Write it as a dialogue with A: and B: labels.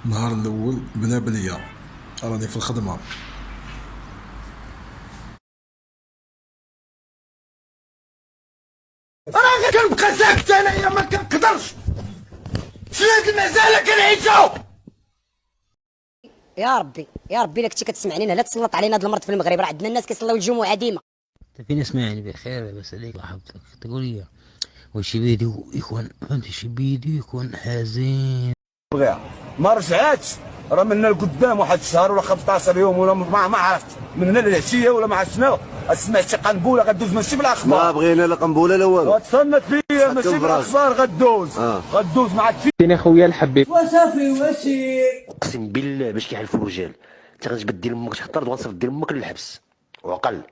A: النهار الاول بلا بليا، راني في الخدمه.
B: راه كنبقى ساكت انايا ما كنقدرش. شنو المزالة كنعيشو؟
C: يا ربي يا ربي الا كنتي كتسمعني لا تسلط علينا هذا المرض في المغرب، راه عندنا الناس كيصليو الجمعه ديما.
D: فين اسمعني بخير لاباس عليك الله يحفظك. تقول لي واش فيديو يكون فهمتي شي فيديو يكون حزين
B: بغيها ما رجعاتش، راه من لقدام واحد الشهر ولا 15 يوم ولا ما عرفت من العشيه ولا ما عرفت شنو. سمعت شي قنبوله غدوز ماشي بالاخبار.
E: ما بغينا لا قنبله لا والو.
B: وتصنت بيا ماشي بالاخبار غدوز. غدوز مع
F: فين اخويا الحبيب.
B: وصافي واشي.
E: اقسم بالله باش كيحلفوا الرجال انت غتجبد دير امك تحضر وغنصيفط دير امك للحبس وعقل.